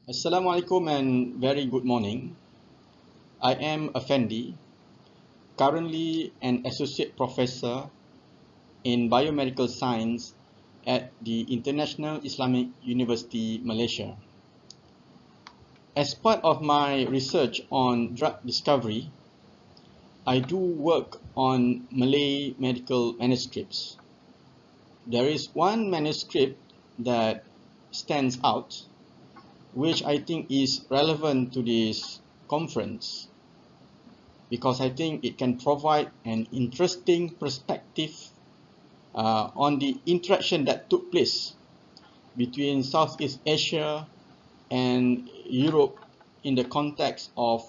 Assalamualaikum and very good morning. I am Affendi, currently an associate professor in biomedical science at the International Islamic University, Malaysia. As part of my research on drug discovery, I do work on Malay medical manuscripts. There is one manuscript that stands out, which I think is relevant to this conference, because I think it can provide an interesting perspective on the interaction that took place between Southeast Asia and Europe in the context of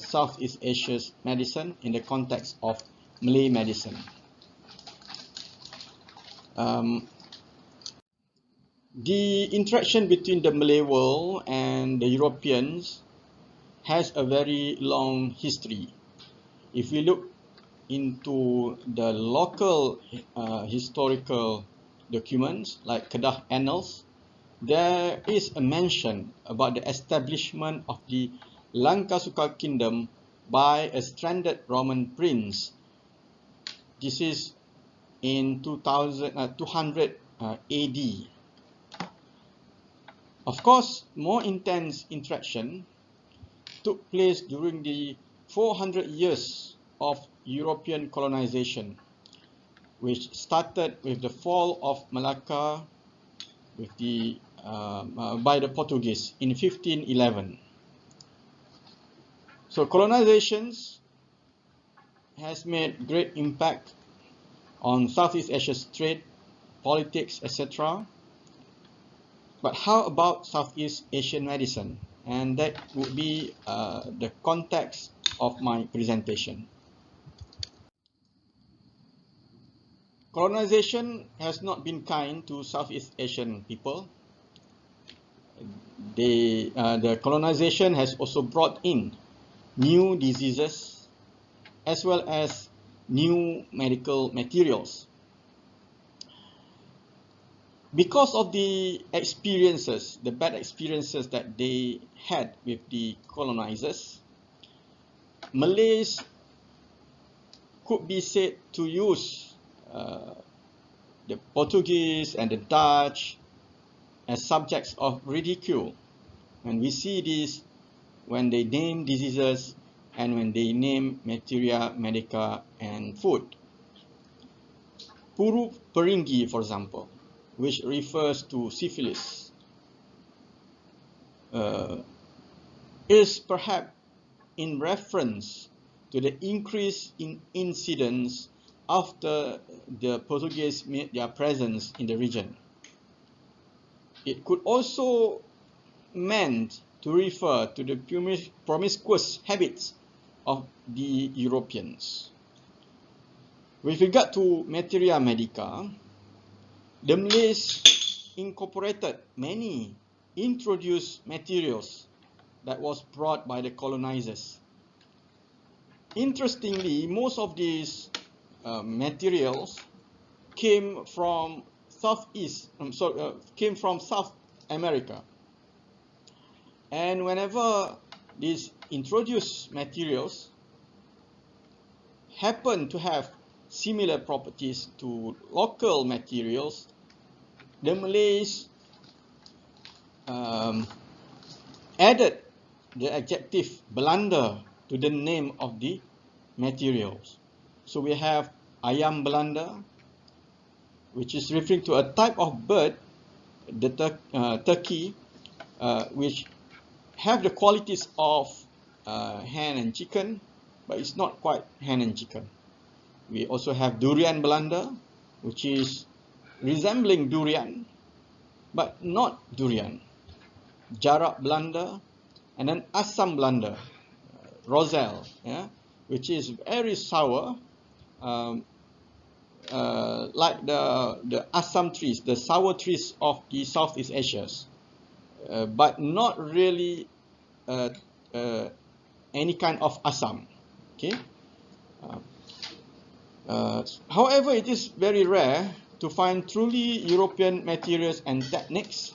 Southeast Asia's medicine, in the context of Malay medicine. The interaction between the Malay world and the Europeans has a very long history. If we look into the local historical documents like Kedah Annals, there is a mention about the establishment of the Langkasuka Kingdom by a stranded Roman prince. This is in 200 AD. Of course, more intense interaction took place during the 400 years of European colonization, which started with the fall of Malacca by the Portuguese in 1511. So colonizations has made great impact on Southeast Asia's trade, politics, etc. But how about Southeast Asian medicine? And that would be the context of my presentation. Colonization has not been kind to Southeast Asian people. The colonization has also brought in new diseases as well as new medical materials. Because of the experiences, the bad experiences that they had with the colonizers, Malays could be said to use the Portuguese and the Dutch as subjects of ridicule. And we see this when they name diseases and when they name materia medica and food. Puru peringgi, for example, which refers to syphilis, is perhaps in reference to the increase in incidence after the Portuguese made their presence in the region. It could also meant to refer to the promiscuous habits of the Europeans. With regard to materia medica, the Malays incorporated many introduced materials that was brought by the colonizers. Interestingly, most of these materials came from South America. And whenever these introduced materials happen to have similar properties to local materials, the Malays added the adjective Belanda to the name of the materials. So we have ayam Belanda, which is referring to a type of bird, the turkey, which have the qualities of hen and chicken, but it's not quite hen and chicken. We also have durian Belanda, which is resembling durian, but not durian. Jarak Belanda, and then asam Belanda, roselle, which is very sour, like the asam trees, the sour trees of the Southeast Asia, but not really any kind of asam. Okay. However, it is very rare to find truly European materials and techniques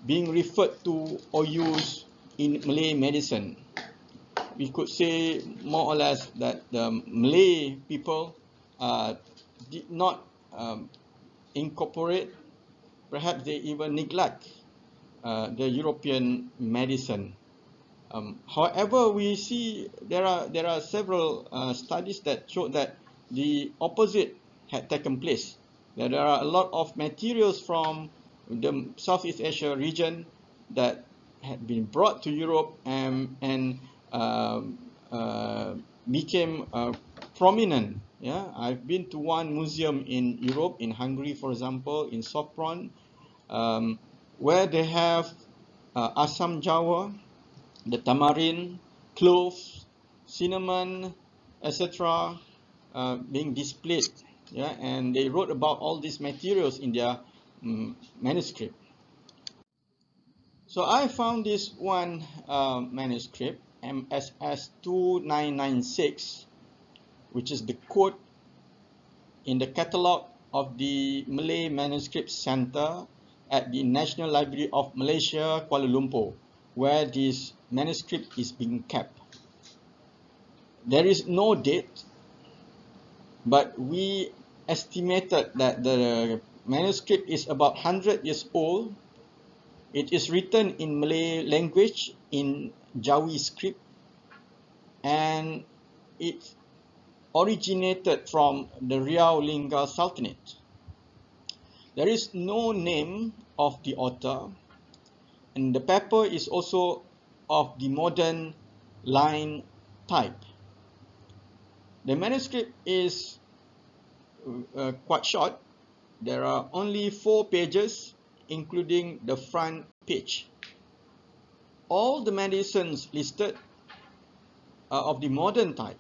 being referred to or used in Malay medicine. We could say more or less that the Malay people did not incorporate, perhaps they even neglect the European medicine. However, we see there are several studies that show that the opposite had taken place. That there are a lot of materials from the Southeast Asia region that had been brought to Europe and became prominent. Yeah, I've been to one museum in Europe, in Hungary, for example, in Sopron, where they have asam jawa, the tamarind, cloves, cinnamon, etc., being displayed. Yeah, and they wrote about all these materials in their manuscript. So I found this one manuscript, MSS 2996, which is the code in the catalogue of the Malay Manuscript Center at the National Library of Malaysia, Kuala Lumpur, where this manuscript is being kept. There is no date, but we estimated that the manuscript is about 100 years old. It is written in Malay language, in Jawi script, and it originated from the Riau Sultanate. There is no name of the author, and the paper is also of the modern line type. The manuscript is quite short. There are only 4 pages, including the front page. All the medicines listed are of the modern type,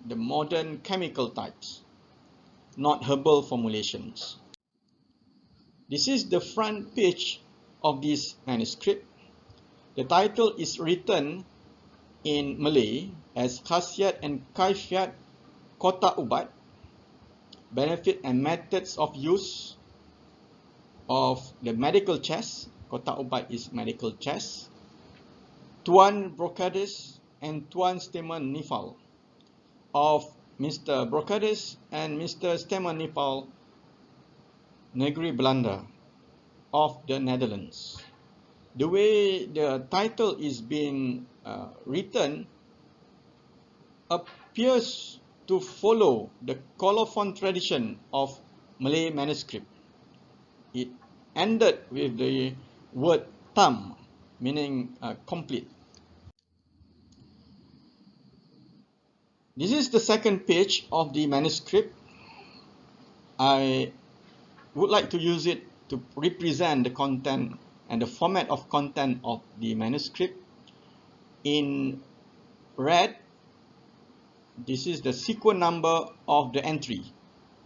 the modern chemical types, not herbal formulations. This is the front page of this manuscript. The title is written in Malay as Khasiat and Kaifiyyat Kotak Ubat, benefit and methods of use of the medical chest. Kotak Ubat is medical chest. Tuan Brocades and Tuan Niphal of Mr. Brocades and Mr. Niphal, Negeri Belanda of the Netherlands. The way the title is being written appears to follow the colophon tradition of Malay manuscript. It ended with the word tam, meaning complete. This is the second page of the manuscript. I would like to use it to represent the content and the format of content of the manuscript. In red, this is the sequence number of the entry,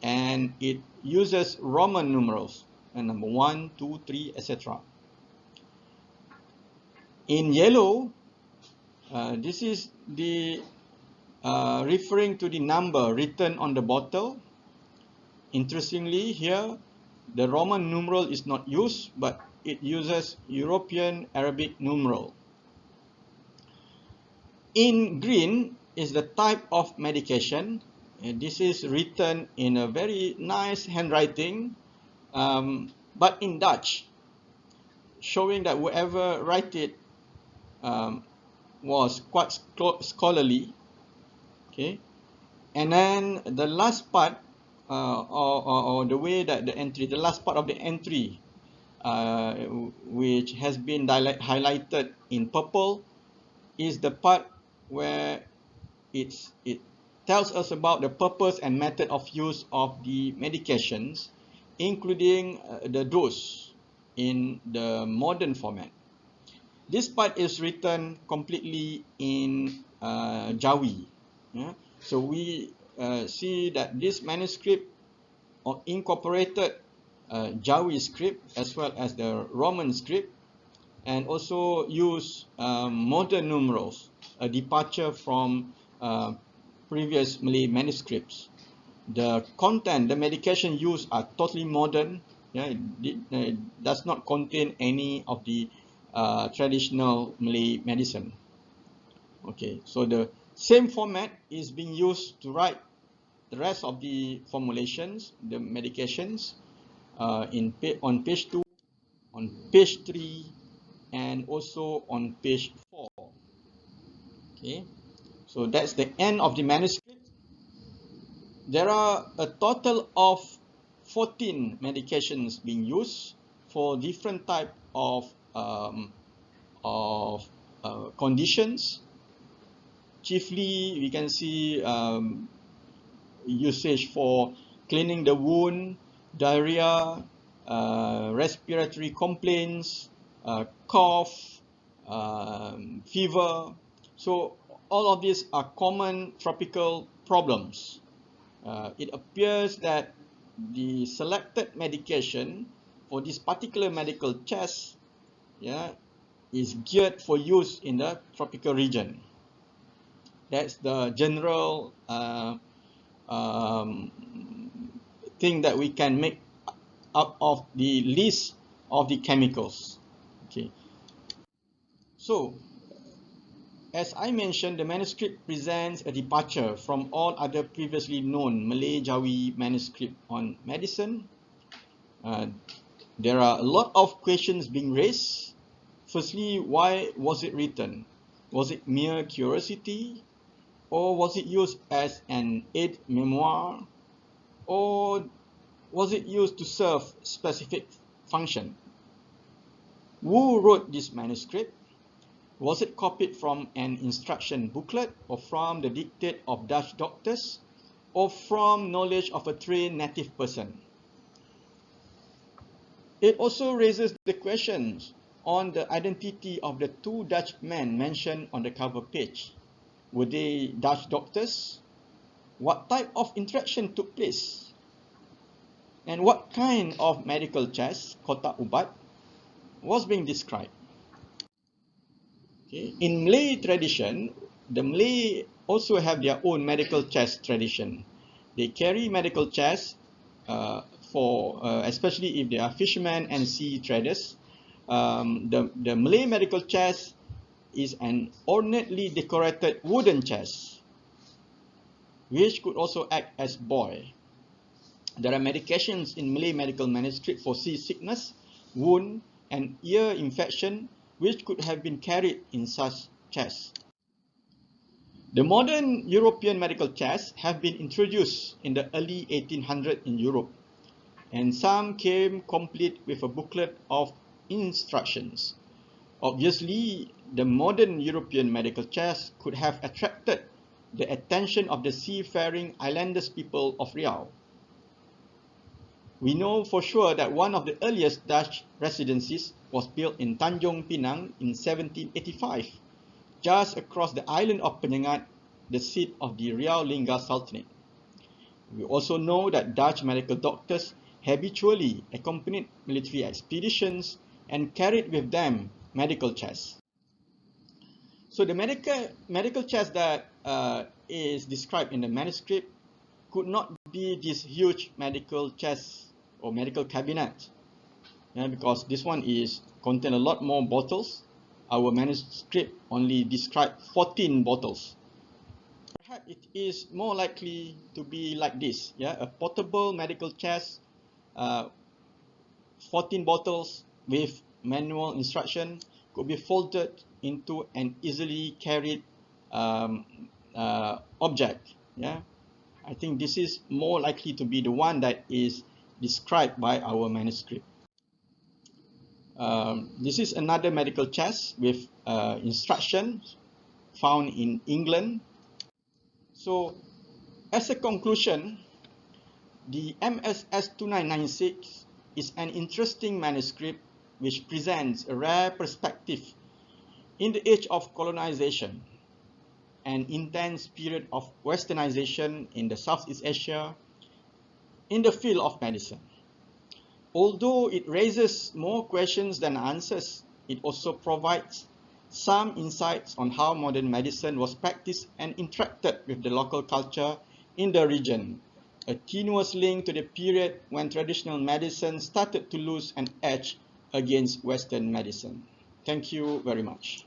and it uses Roman numerals, and number 1, 2, 3, etc. In yellow, this is the referring to the number written on the bottle. Interestingly, here the Roman numeral is not used, but it uses European Arabic numeral. In green is the type of medication. And this is written in a very nice handwriting, but in Dutch, showing that whoever wrote it was quite scholarly. Okay, and then the last part, or the way that the entry, the last part of the entry, which has been highlighted in purple, is the part where it tells us about the purpose and method of use of the medications, including the dose in the modern format. This part is written completely in Jawi. Yeah? So we see that this manuscript incorporated Jawi script as well as the Roman script, and also use modern numerals, a departure from previous Malay manuscripts. The content, the medication used are totally modern, Yeah, it does not contain any of the traditional Malay medicine. Okay, so the same format is being used to write the rest of the formulations, the medications, on page 2, on page 3, and also on page 4. Okay, so that's the end of the manuscript. There are a total of 14 medications being used for different type of conditions. Chiefly, we can see usage for cleaning the wound, diarrhea, respiratory complaints, cough, fever. So all of these are common tropical problems. It appears that the selected medication for this particular medical chest, yeah, is geared for use in the tropical region. That's the general um, thing that we can make out of the list of the chemicals. Okay. So, as I mentioned, the manuscript presents a departure from all other previously known Malay-Jawi manuscript on medicine. There are a lot of questions being raised. Firstly, why was it written? Was it mere curiosity? Or was it used as an aid memoir? Or was it used to serve specific function? Who wrote this manuscript? Was it copied from an instruction booklet or from the dictate of Dutch doctors or from knowledge of a trained native person? It also raises the questions on the identity of the two Dutch men mentioned on the cover page. Were they Dutch doctors? What type of interaction took place? And what kind of medical chest, Kotak Ubat, was being described? Okay. In Malay tradition, the Malay also have their own medical chest tradition. They carry medical chests especially if they are fishermen and sea traders. The Malay medical chest is an ornately decorated wooden chest, which could also act as buoy. There are medications in Malay medical manuscript for seasickness, wound, and ear infection, which could have been carried in such chests. The modern European medical chests have been introduced in the early 1800s in Europe, and some came complete with a booklet of instructions. Obviously, the modern European medical chest could have attracted the attention of the seafaring islanders people of Riau. We know for sure that one of the earliest Dutch residencies was built in Tanjung Pinang in 1785, just across the island of Penyengat, the seat of the Riau Sultanate. We also know that Dutch medical doctors habitually accompanied military expeditions and carried with them medical chests. So the medical chest that is described in the manuscript could not be this huge medical chest or medical cabinet, because this one contain a lot more bottles. Our manuscript only described 14 bottles. Perhaps it is more likely to be like this, a portable medical chest, 14 bottles with manual instruction could be folded into an easily carried object. I think this is more likely to be the one that is described by our manuscript. This is another medical chest with instructions found in England. So, as a conclusion, the MSS 2996 is an interesting manuscript which presents a rare perspective in the age of colonization, an intense period of westernization in the Southeast Asia in the field of medicine. Although it raises more questions than answers, it also provides some insights on how modern medicine was practiced and interacted with the local culture in the region a tenuous link to the period when traditional medicine started to lose an edge against Western medicine. Thank you very much.